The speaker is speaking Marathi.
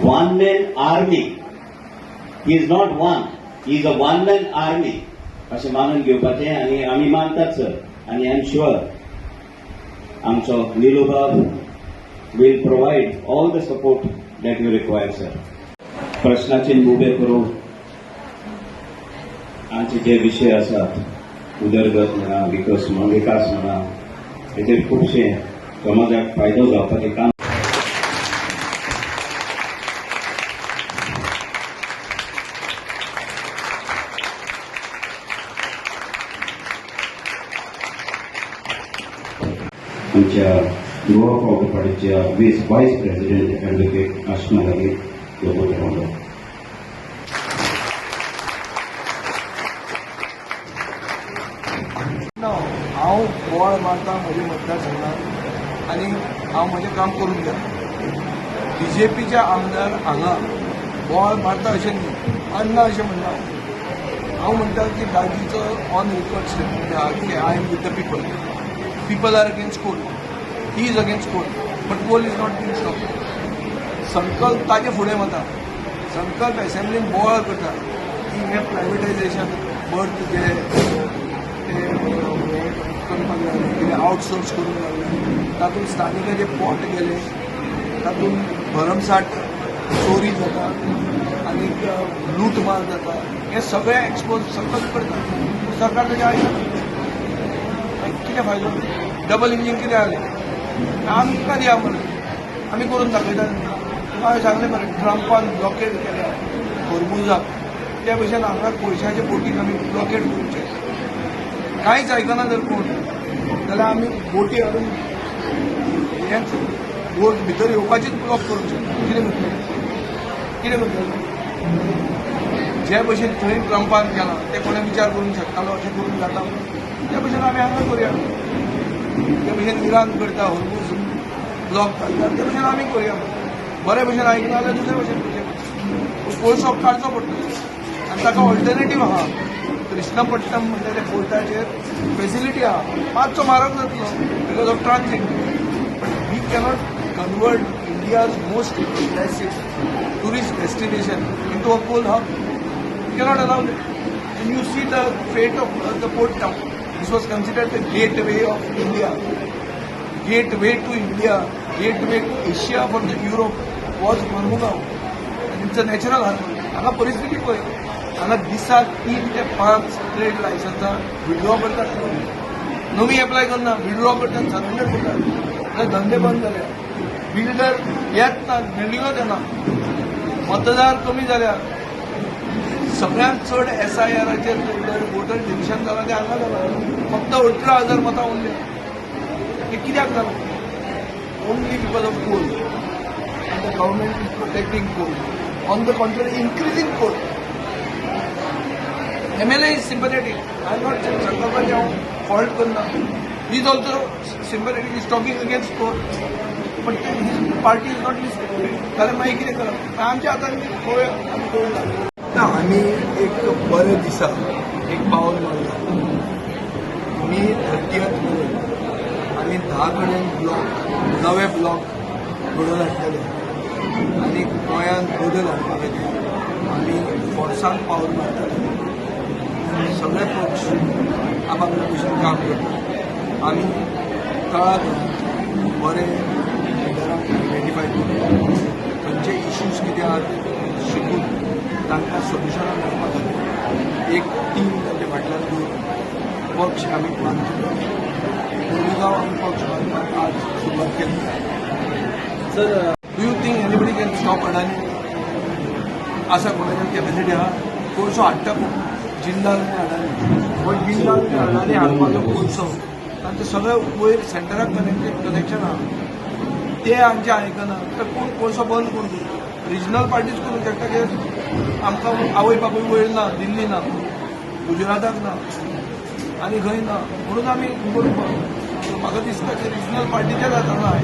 one man army. He is not one. He is a one man army. असे मानून घेवपाचे आणि आम्ही मानतात सर. आणि आय एम शुअर आमचो निलोबाब will provide all the support that you require, sir. प्रश्नाचे उबे करून आमचे जे विषय आसात उदरगत म्हणा विकास म्हणा हेचेर खुबशे समाजाक फायदो जावपाचें काम आमच्या गोवा कॉर्पोरेटच्या व्हाईस प्रेसिडेंट ॲडव्होकेट आशमा लागे लोक हांव बोवाळ मारता म्हज्या मतदारसंघात आनी हांव म्हजें काम करून घेता. बीजेपीच्या आमदार हांगा बोवाळ मारता अशें न्ही, अन्ना अशें म्हणना. हांव म्हणटा की दाजीचो ऑन रेकॉर्ड स्टेटमेंट आहा की I am with the people. People are against coal. He is against coal, but coal is not been stop. संकल्प ताजे फुडें वता. संकल्प एसेंब्लीन बोवाळ करता की हें प्रायवेटायजेशन बर्थ जे करपाक लागले, आउटसोर्स करूंक लागले, तातूंत स्थानिकाचे पोट गेले, तातूंत भरमसाट चोरी जाता आनी लूट मार जाता. हे सगळे एक्सपोज संकल्प करता. सरकार ताचे आयकना. कितें फायदो? डबल इंजीन कितें जालें? आमकां दिया म्हणून आमी करून दाखयता. हांवें सांगलें मरे ट्रंपान ब्लॉकेड केल्या होर्मुजाक, त्या भशेन हांगा पयशांचे बोटीक आमी ब्लॉकेड करूचे. कांयच आयकना जर कोण जाल्यार आमी बोटी हाडून हेंच बोट भितर येवपाचीच ब्लॉक करूंक शकता. कितें करतले? जे भशेन थंय ट्रंपान केलां ते कोणें विचार करूंक शकतालो अशें करूंक जाता. त्या भशेन आमी हांगा करुया. ते भशेन इराण करता, होर्मुज ब्लॉक घालता, ते भशेन आमी करुया. बरे भशेन आयकना जाल्यार दुसरे भशेन करचें. कोळसो काडचो पडटलो आनी ताका ऑल्टरनेटीव आहा. कृष्णपट्टणम म्हणजे त्या पोर्टाचेर फेसिलिटी आहा. मातसो म्हारग जातलो because of transit. But we cannot convert India's most impressive tourist destination into a coal hub. We cannot allow it. And you see the fate of the port town. This was considered the gateway of India. Gateway to India, gateway to Asia for the Europe was Mormugao. And it's a natural harbour. हांगा परिस्थिती पळय. हांगा दिसाक 3 ते 5 ट्रेड लायसन्सां विड्रॉ करतात. नवी एप्लाय करना, विड्रॉ करतात, सरेंडर करतात. धंदे बंद जाले. बिल्डर येत ना, बिल्डिंगच येना. मतदार कमी जाल्यार सगळ्यांत चड SIRचेर वोटर डिविजन जालां तें हांगा जालां. फक्त 18,000 मतां उरल्या. हें कित्याक जालां? Only because of coal. And the government is protecting coal. On the contrary increasing coal. MLA is sympathetic. I am not saying Sankalpaji fault करना. He is also sympathetic. He is talking against court. But his party is not listening. जाल्यार मागीर कितें करप? आमच्या हातान पळोवया आमी करून दाखोवया. आमी एक बरे दिसा एक पावल मारला. मी 30th मेरेन आमी 10 कडेन ब्लॉक, नवे ब्लॉक घडोवन हाडटले आनी गोंयांत बदल हाडपा खातीर आमी फोर्सान पावल मारतले. सगळे पक्ष आपापल्या भशेन काम करतात. आमी काळाक बरे लिडरांक आयडेंटिफाय करून खंयचे इश्यूज कितें आहात शिकून तांकां सोल्युशनां मेळपा खातीर एक टीम तांचे फाटल्यान घेवन पक्ष आमी बांदतले. मुरगांव आमी पक्ष बांदपाक आज सुरवात केली. Sir, do you think anybody can stop Adani? आसा कोणाच्या कॅपेसिटी आहा? कोळसो हाडटा कोण? जिंदाल अडानी. पण जिंदाल अडानी हाडपाचो कोळसो तांचे सगळे वयर सेंटराक कनेक्शन आहा. ते आमचे आयकना तर कोण कोळसो बंद करून दिता. रिजनल पार्टीज करूंक शकता की आमकां आवय बापूय वयर ना, दिल्ली ना, गुजराताक ना आनी खंय ना म्हणून आमी करपाक. म्हाका दिसता की रिजनल पार्टीचेच हातान आहा.